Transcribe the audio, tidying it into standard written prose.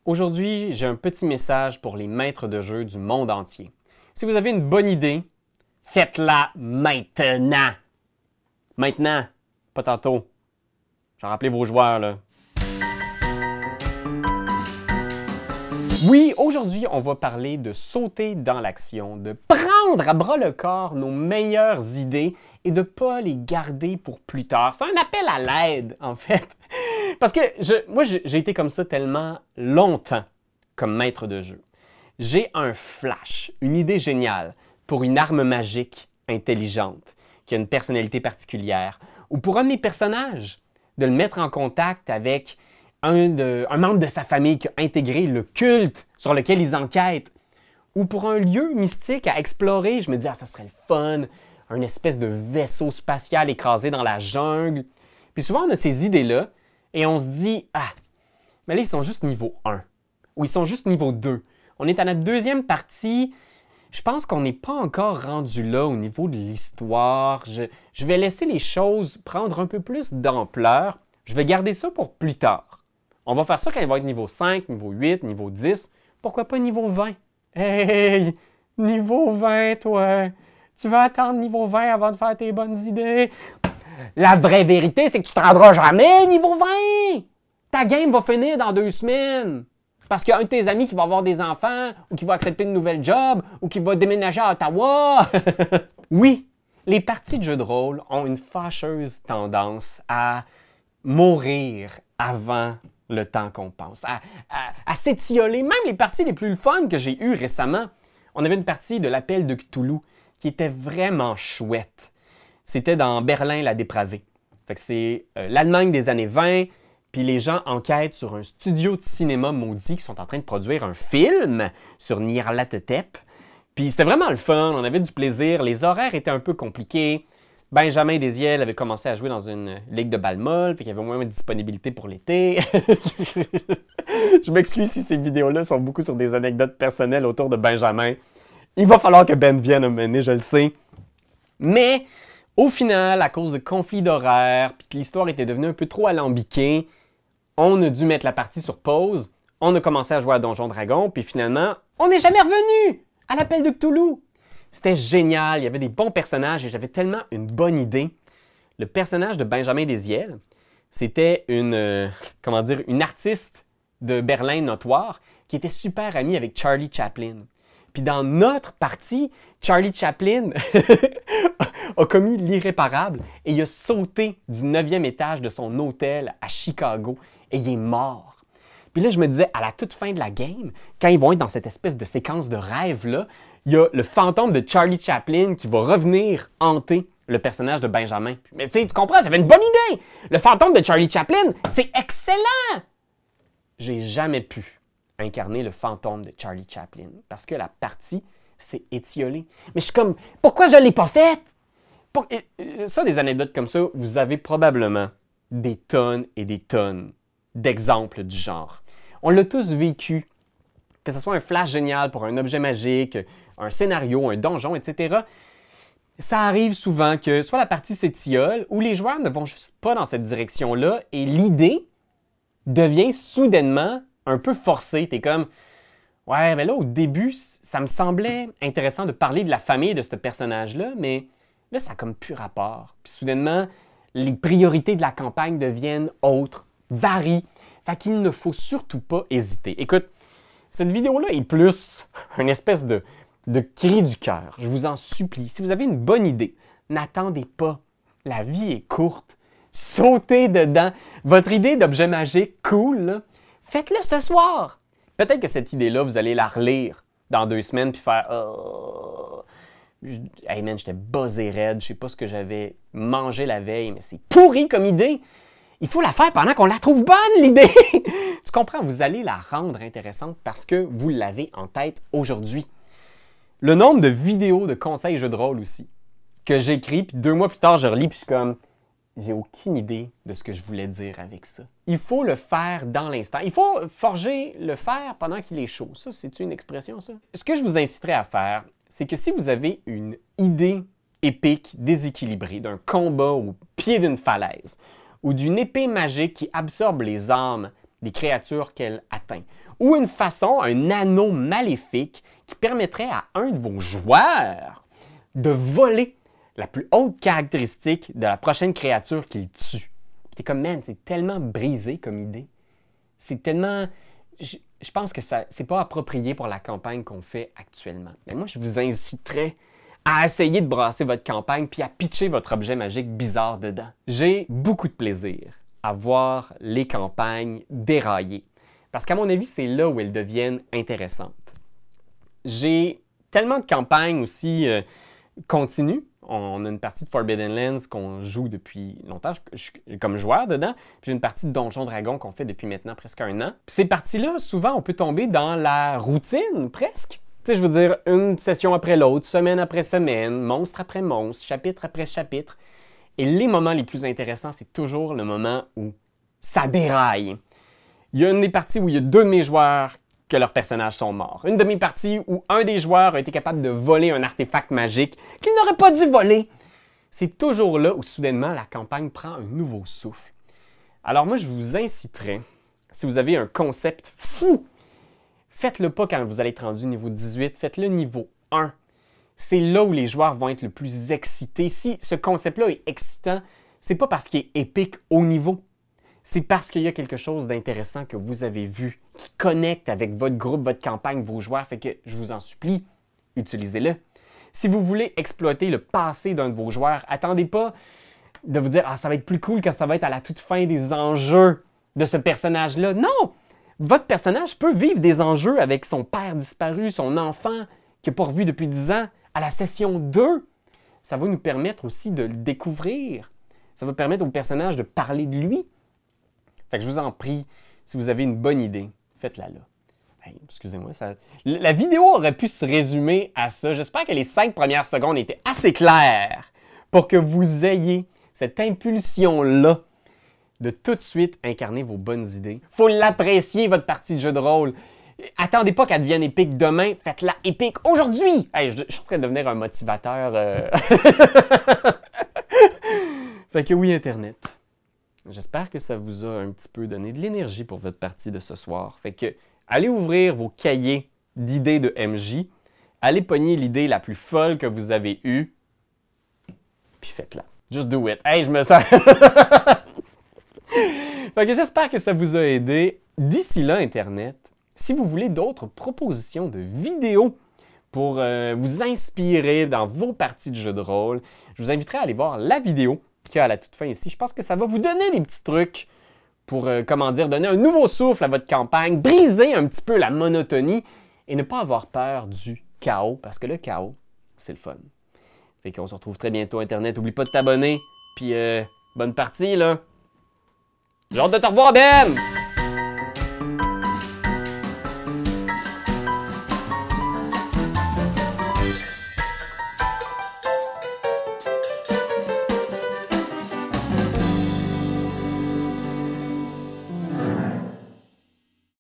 Aujourd'hui, j'ai un petit message pour les maîtres de jeu du monde entier. Si vous avez une bonne idée, faites-la maintenant. Maintenant, pas tantôt. J'en rappelez vos joueurs, là. Oui, aujourd'hui, on va parler de sauter dans l'action, de prendre à bras le corps nos meilleures idées et de ne pas les garder pour plus tard. C'est un appel à l'aide, en fait. Parce que moi, j'ai été comme ça tellement longtemps comme maître de jeu. J'ai un flash, une idée géniale pour une arme magique intelligente, qui a une personnalité particulière, ou pour un de mes personnages, de le mettre en contact avec un membre de sa famille qui a intégré le culte sur lequel ils enquêtent, ou pour un lieu mystique à explorer. Je me dis, ça serait le fun, un espèce de vaisseau spatial écrasé dans la jungle. Puis souvent, on a ces idées-là, et on se dit, mais là, ils sont juste niveau 1, ou ils sont juste niveau 2. On est à notre deuxième partie. Je pense qu'on n'est pas encore rendu là au niveau de l'histoire. Je vais laisser les choses prendre un peu plus d'ampleur. Je vais garder ça pour plus tard. On va faire ça quand il va être niveau 5, niveau 8, niveau 10. Pourquoi pas niveau 20? Hey! Niveau 20, toi! Tu vas attendre niveau 20 avant de faire tes bonnes idées? La vraie vérité, c'est que tu te rendras jamais niveau 20! Ta game va finir dans 2 semaines. Parce qu'il y a un de tes amis qui va avoir des enfants, ou qui va accepter une nouvelle job, ou qui va déménager à Ottawa. Oui, les parties de jeux de rôle ont une fâcheuse tendance à mourir avant le temps qu'on pense, à s'étioler. Même les parties les plus fun que j'ai eues récemment. On avait une partie de l'Appel de Cthulhu qui était vraiment chouette. C'était dans Berlin la dépravée. Fait que c'est l'Allemagne des années 20, puis les gens enquêtent sur un studio de cinéma maudit qui sont en train de produire un film sur Nyarlathotep. Puis c'était vraiment le fun, on avait du plaisir, les horaires étaient un peu compliqués. Benjamin Desiel avait commencé à jouer dans une ligue de balle molle, puis il y avait moins de disponibilité pour l'été. Je m'excuse si ces vidéos-là sont beaucoup sur des anecdotes personnelles autour de Benjamin. Il va falloir que Ben vienne à mener, je le sais. Mais au final, à cause de conflits d'horaires, puis que l'histoire était devenue un peu trop alambiquée, on a dû mettre la partie sur pause. On a commencé à jouer à Donjon Dragon, puis finalement, on n'est jamais revenu à l'Appel de Cthulhu. C'était génial, il y avait des bons personnages et j'avais tellement une bonne idée. Le personnage de Benjamin Desiel, c'était une artiste de Berlin notoire qui était super amie avec Charlie Chaplin. Puis dans notre partie, Charlie Chaplin a commis l'irréparable et il a sauté du 9e étage de son hôtel à Chicago et il est mort. Puis là, je me disais, à la toute fin de la game, quand ils vont être dans cette espèce de séquence de rêve-là, il y a le fantôme de Charlie Chaplin qui va revenir hanter le personnage de Benjamin. Mais tu sais, tu comprends, j'avais une bonne idée! Le fantôme de Charlie Chaplin, c'est excellent! J'ai jamais pu incarner le fantôme de Charlie Chaplin parce que la partie s'est étiolée. Mais je suis comme, pourquoi je ne l'ai pas faite? Ça, des anecdotes comme ça, vous avez probablement des tonnes et des tonnes d'exemples du genre. On l'a tous vécu, que ce soit un flash génial pour un objet magique, un scénario, un donjon, etc. Ça arrive souvent que soit la partie s'étiole ou les joueurs ne vont juste pas dans cette direction-là et l'idée devient soudainement un peu forcée. T'es comme, ouais, mais là, au début, ça me semblait intéressant de parler de la famille de ce personnage-là, mais là, ça n'a comme plus rapport. Puis soudainement, les priorités de la campagne deviennent autres, varient. Fait qu'il ne faut surtout pas hésiter. Écoute, cette vidéo-là est plus une espèce de cri du cœur. Je vous en supplie. Si vous avez une bonne idée, n'attendez pas. La vie est courte. Sautez dedans. Votre idée d'objet magique cool, faites-le ce soir. Peut-être que cette idée-là, vous allez la relire dans 2 semaines puis faire hey man, j'étais buzzé raide, je sais pas ce que j'avais mangé la veille, mais c'est pourri comme idée. Il faut la faire pendant qu'on la trouve bonne, l'idée. Tu comprends? Vous allez la rendre intéressante parce que vous l'avez en tête aujourd'hui. Le nombre de vidéos de conseils jeux de rôle aussi que j'écris, puis 2 mois plus tard, je relis, puis je suis comme, j'ai aucune idée de ce que je voulais dire avec ça. Il faut le faire dans l'instant. Il faut forger le fer pendant qu'il est chaud. Ça, c'est une expression, ça? Ce que je vous inciterais à faire, c'est que si vous avez une idée épique, déséquilibrée, d'un combat au pied d'une falaise, ou d'une épée magique qui absorbe les âmes des créatures qu'elle atteint, ou une façon, un anneau maléfique qui permettrait à un de vos joueurs de voler la plus haute caractéristique de la prochaine créature qu'il tue. T'es comme, man, c'est tellement brisé comme idée. C'est tellement... Je pense que ça c'est pas approprié pour la campagne qu'on fait actuellement. Mais moi, je vous inciterais à essayer de brasser votre campagne puis à pitcher votre objet magique bizarre dedans. J'ai beaucoup de plaisir à voir les campagnes dérailler. Parce qu'à mon avis, c'est là où elles deviennent intéressantes. J'ai tellement de campagnes aussi continues. On a une partie de Forbidden Lands qu'on joue depuis longtemps, je suis comme joueur dedans. Puis j'ai une partie de Donjons Dragons qu'on fait depuis maintenant presque un an. Puis ces parties-là, souvent, on peut tomber dans la routine, presque. Tu sais, je veux dire, une session après l'autre, semaine après semaine, monstre après monstre, chapitre après chapitre. Et les moments les plus intéressants, c'est toujours le moment où ça déraille. Il y a une des parties où il y a deux de mes joueurs que leurs personnages sont morts. Une de mes parties où un des joueurs a été capable de voler un artefact magique qu'il n'aurait pas dû voler. C'est toujours là où soudainement la campagne prend un nouveau souffle. Alors moi, je vous inciterais, si vous avez un concept fou, faites-le pas quand vous allez être rendu niveau 18, faites-le niveau 1. C'est là où les joueurs vont être le plus excités. Si ce concept-là est excitant, c'est pas parce qu'il est épique au niveau. C'est parce qu'il y a quelque chose d'intéressant que vous avez vu, qui connecte avec votre groupe, votre campagne, vos joueurs. Fait que je vous en supplie, utilisez-le. Si vous voulez exploiter le passé d'un de vos joueurs, attendez pas de vous dire « Ah, ça va être plus cool quand ça va être à la toute fin des enjeux de ce personnage-là. » Non! Votre personnage peut vivre des enjeux avec son père disparu, son enfant qu'il n'a pas revu depuis 10 ans, à la session 2. Ça va nous permettre aussi de le découvrir. Ça va permettre au personnage de parler de lui. Fait que je vous en prie, si vous avez une bonne idée, faites-la là. Hey, excusez-moi, la vidéo aurait pu se résumer à ça. J'espère que les 5 premières secondes étaient assez claires pour que vous ayez cette impulsion-là de tout de suite incarner vos bonnes idées. Il faut l'apprécier, votre partie de jeu de rôle. Attendez pas qu'elle devienne épique demain, faites-la épique aujourd'hui! Hey, je suis en train de devenir un motivateur. Fait que oui, Internet. J'espère que ça vous a un petit peu donné de l'énergie pour votre partie de ce soir. Fait que, allez ouvrir vos cahiers d'idées de MJ, allez pogner l'idée la plus folle que vous avez eue, puis faites-la. Just do it. Hey, je me sens... Fait que j'espère que ça vous a aidé. D'ici là, Internet, si vous voulez d'autres propositions de vidéos pour vous inspirer dans vos parties de jeux de rôle, je vous inviterai à aller voir la vidéo qu'il y a à la toute fin ici. Je pense que ça va vous donner des petits trucs pour, comment dire, donner un nouveau souffle à votre campagne, briser un petit peu la monotonie et ne pas avoir peur du chaos, parce que le chaos, c'est le fun. Fait qu'on se retrouve très bientôt, Internet. N'oublie pas de t'abonner, puis bonne partie, là! J'ai hâte de te revoir, Ben!